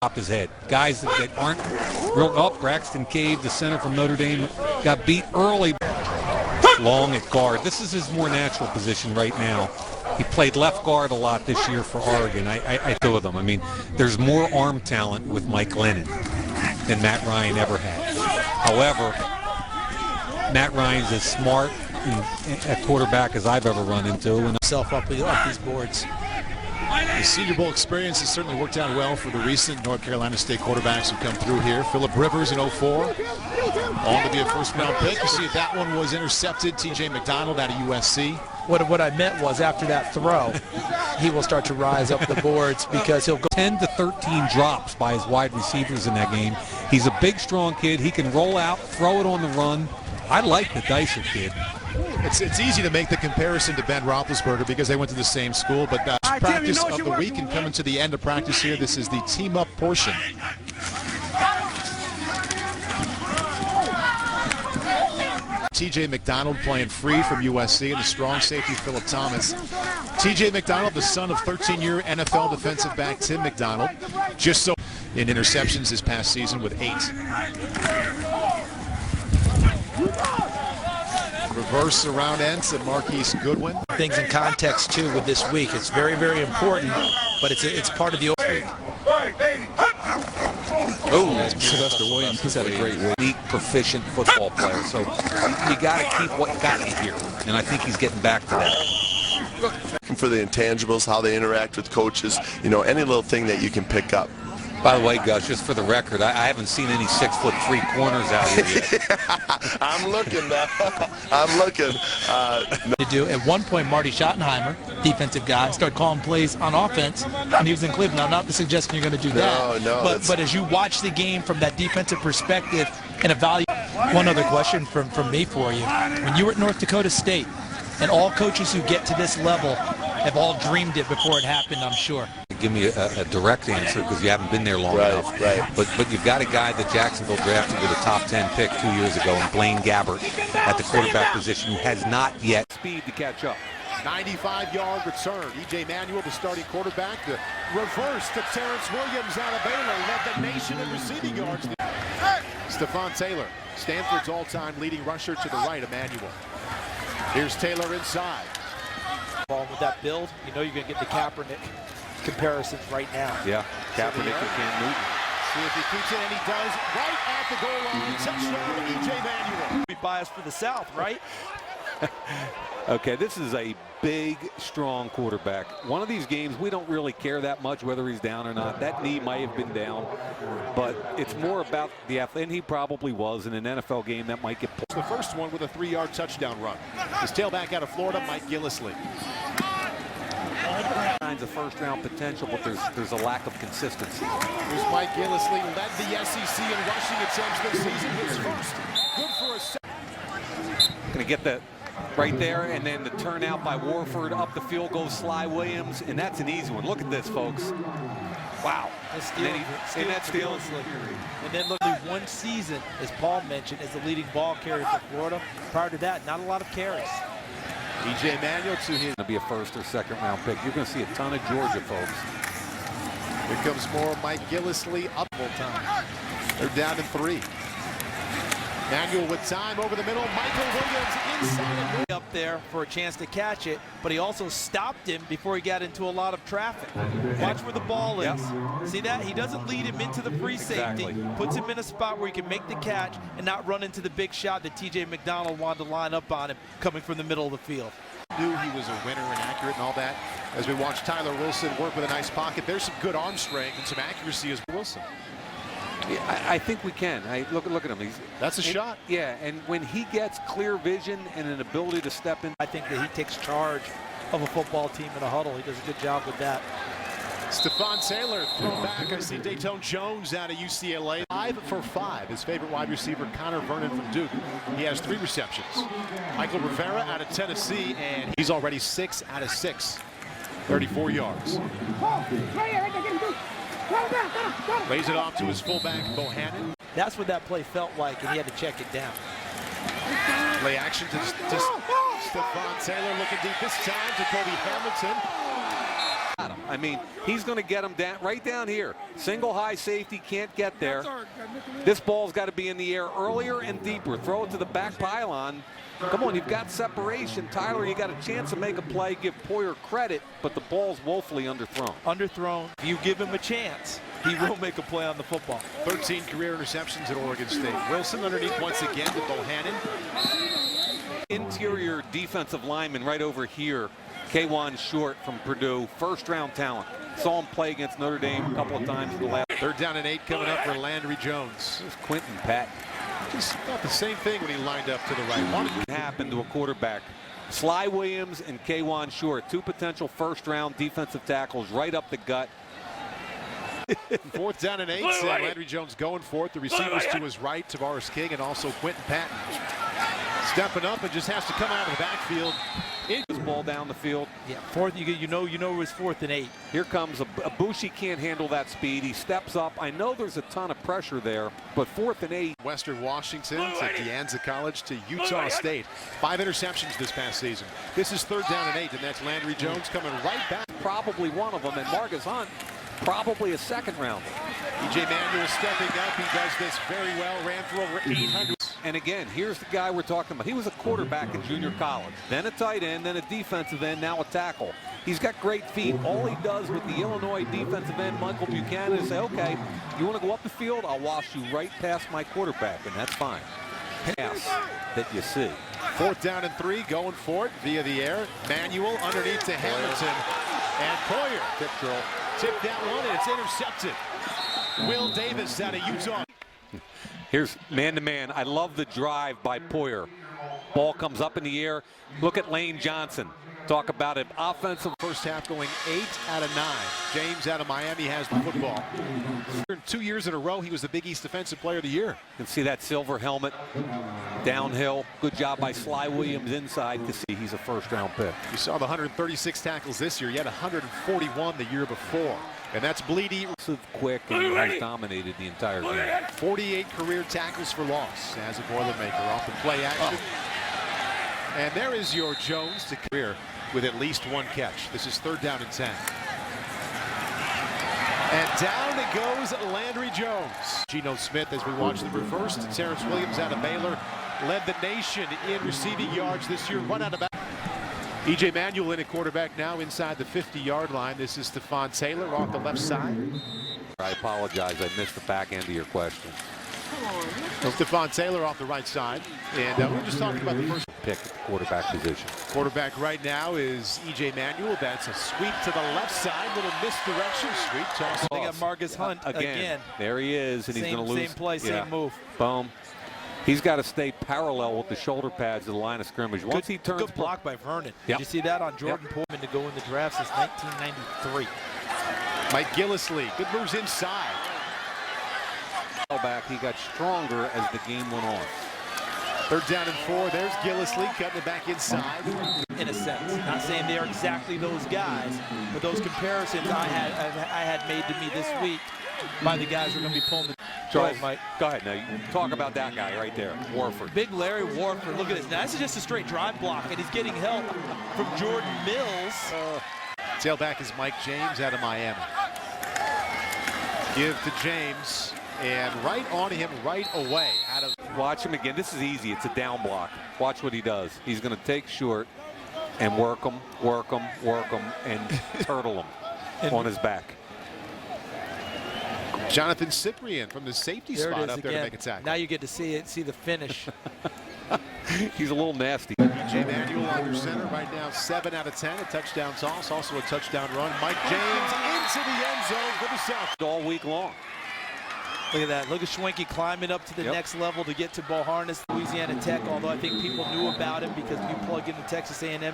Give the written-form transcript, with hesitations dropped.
top his head. Guys that aren't real up. Braxton Cave, the center from Notre Dame, got beat early. Long at guard. This is his more natural position right now. He played left guard a lot this year for Oregon. I feel with him. I mean, there's more arm talent with Mike Lennon than Matt Ryan ever had. However, Matt Ryan's as smart at quarterback as I've ever run into. And himself up these boards. The Senior Bowl experience has certainly worked out well for the recent North Carolina State quarterbacks who come through here. Phillip Rivers in 04, on to be a first-round pick. You see that one was intercepted. T.J. McDonald out of USC. What I meant was after that throw, he will start to rise up the boards because he'll go 10 to 13 drops by his wide receivers in that game. He's a big, strong kid. He can roll out, throw it on the run. I like the Dicer kid. It's easy to make the comparison to Ben Roethlisberger because they went to the same school, but that's practice of the week, and coming to the end of practice here, this is the team-up portion. T.J. McDonald playing free from USC, and the strong safety Phillip Thomas. T.J. McDonald, the son of 13-year NFL defensive back Tim McDonald, just so in interceptions this past season with 8. Reverse around ends and Marquise Goodwin. Things in context too with this week. It's very, very important, but it's part of the. Oh, Sylvester Williams. He's had a great week. Proficient football player. So you got to keep what got you here, and I think he's getting back to that. For the intangibles, how they interact with coaches, you know, any little thing that you can pick up. By the way, Gus, just for the record, I haven't seen any 6'3" corners out here yet. I'm looking now. I'm looking. To do at one point, Marty Schottenheimer, defensive guy, started calling plays on offense when he was in Cleveland. Now, not the suggestion you're going to do that. No. But as you watch the game from that defensive perspective and evaluate. One other question from me for you: when you were at North Dakota State, and all coaches who get to this level have all dreamed it before it happened, I'm sure. Give me a direct answer because you haven't been there long enough. Right. But you've got a guy that Jacksonville drafted with a top 10 pick 2 years ago, and Blaine Gabbert at the quarterback position, who has not yet speed to catch up. 95-yard return. E.J. Manuel, the starting quarterback. The reverse to Terrence Williams out of Baylor, led the nation in receiving yards. Stephon Taylor, Stanford's all-time leading rusher to the right, Emmanuel. Here's Taylor inside. With that build, you know you're going to get the Kaepernick comparisons right now. Yeah, Kaepernick and Cam Newton. See if he keeps it, and he does. Right at the goal line, touchdown, E.J. Manuel. We biased for the South, right? Okay, this is a big, strong quarterback. One of these games, we don't really care that much whether he's down or not. That knee might have been down, but it's more about the athlete, and he probably was in an NFL game that might get pulled. The first one with a 3-yard touchdown run. His tailback out of Florida, Mike Gillislee. Kinds of first-round potential, but there's a lack of consistency. Here's Mike Gillislee, led the SEC in rushing attempts this season. His first, good for a second. Going to get that right there, and then the turnout by Warford. Up the field goes Sly Williams, and that's an easy one. Look at this, folks. Wow. And then look, one season, as Paul mentioned, as the leading ball carrier for Florida. Prior to that, not a lot of carries. E.J. Manuel to his. Going to be a first or second round pick. You're going to see a ton of Georgia folks. Here comes more Mike Gillislee up full time. They're down to 3. Manuel with time over the middle. Michael Williams inside. Up there for a chance to catch it, but he also stopped him before he got into a lot of traffic. Watch where the ball is. Yep. See that? He doesn't lead him into the free safety. Exactly. Puts him in a spot where he can make the catch and not run into the big shot that T.J. McDonald wanted to line up on him coming from the middle of the field. Knew he was a winner and accurate and all that. As we watch Tyler Wilson work with a nice pocket, there's some good arm strength and some accuracy as Wilson. Yeah, I think we can. Look at him. That's a shot. Yeah, and when he gets clear vision and an ability to step in. I think that he takes charge of a football team in a huddle. He does a good job with that. Stephon Taylor thrown back. I see Dayton Jones out of UCLA. 5 for 5. His favorite wide receiver, Connor Vernon from Duke. He has 3 receptions. Michael Rivera out of Tennessee, and he's already 6 out of 6. 34 yards. Lays it off to his fullback, Bohannon. That's what that play felt like, and he had to check it down. Play action to Stephon Taylor looking deep this time to Kobe Hamilton. I mean, he's going to get him down right down here. Single high safety, can't get there. This ball's got to be in the air earlier and deeper. Throw it to the back pylon. Come on, you've got separation. Tyler, you got a chance to make a play. Give Poyer credit, but the ball's woefully underthrown. Underthrown. If you give him a chance, he will make a play on the football. 13 career interceptions at Oregon State. Wilson underneath once again to Bohannon. Interior defensive lineman right over here. Kwan Short from Purdue, first-round talent. Saw him play against Notre Dame a couple of times in the last. 3rd down and 8 coming up for Landry Jones. This is Quentin Patton. Just thought the same thing when he lined up to the right. Wanted to happen to a quarterback. Sly Williams and Kwan Short, 2 potential first-round defensive tackles right up the gut. 4th down and 8. Landry Jones going for it. The receivers to his right, Tavares King and also Quentin Patton. Stepping up and just has to come out of the backfield. This ball down the field. Yeah, fourth. You know it was 4th and 8. Here comes Abushi, can't handle that speed. He steps up. I know there's a ton of pressure there, but 4th and 8. Western Washington to De Anza College to Utah State. 5 interceptions this past season. This is 3rd down and 8, and that's Landry Jones coming right back. Probably one of them, and Marcus Hunt, probably a 2nd rounder. E.J. Manuel stepping up. He does this very well. Ran for over 800. And again, here's the guy we're talking about. He was a quarterback in junior college, then a tight end, then a defensive end, now a tackle. He's got great feet. All he does with the Illinois defensive end, Michael Buchanan, is say, okay, you want to go up the field? I'll wash you right past my quarterback, and that's fine. Pass that you see. 4th down and 3, going for it via the air. Manuel underneath to Hamilton. And Poyer. Tip that one, and it's intercepted. Will Davis out of Utah. Here's man-to-man. I love the drive by Poyer. Ball comes up in the air. Look at Lane Johnson. Talk about an offensive. First half going 8 out of 9. James out of Miami has the football. 2 years in a row, he was the Big East Defensive Player of the Year. You can see that silver helmet downhill. Good job by Sly Williams inside to see he's a first-round pick. You saw the 136 tackles this year. He had 141 the year before. And that's Bleedy. Quick and has dominated the entire game. 48 career tackles for loss as a Boilermaker off the play action. And there is your Jones to career with at least 1 catch. This is 3rd down and 10. And down it goes Landry Jones. Geno Smith, as we watch the reverse to Terrence Williams out of Baylor, led the nation in receiving yards this year. Run out of bounds. E.J. Manuel in at quarterback now inside the 50-yard line. This is Stephon Taylor off the left side. I apologize. I missed the back end of your question. Stephon Taylor off the right side. And we're just talking about the first pick at the quarterback position. Quarterback right now is E.J. Manuel. That's a sweep to the left side. Little misdirection. Sweep toss. They got Marcus Hunt again. There he is, and he's going to lose. Same play, same move. Boom. He's got to stay parallel with the shoulder pads of the line of scrimmage. Once he turns. Good block by Vernon. Did you see that on Jordan Portman to go in the draft since 1993? Mike Gillislee. Good moves inside. Back, he got stronger as the game went on. 3rd down and 4. There's Gillislee cutting it back inside. In a sense, not saying they're exactly those guys, but those comparisons I had made to me this week by the guys who are going to be pulling the. Charles, Mike, go ahead now. You talk about that guy right there, Warford. Big Larry Warford. Look at this. Now this is just a straight drive block, and he's getting help from Jordan Mills. Tailback is Mike James out of Miami. Give to James. And right on him right away. Watch him again. This is easy. It's a down block. Watch what he does. He's going to take short and work him, and turtle him on his back. Jonathan Cyprian from the safety spot up there to make a tackle. Now you get to see the finish. He's a little nasty. E.J. Manuel under center right now, 7 out of 10. A touchdown toss, also a touchdown run. Mike James into the end zone for the South. All week long. Look at that. Look at Schwenke climbing up to the next level to get to Boharness, Louisiana Tech, although I think people knew about him because you plug into Texas A&M.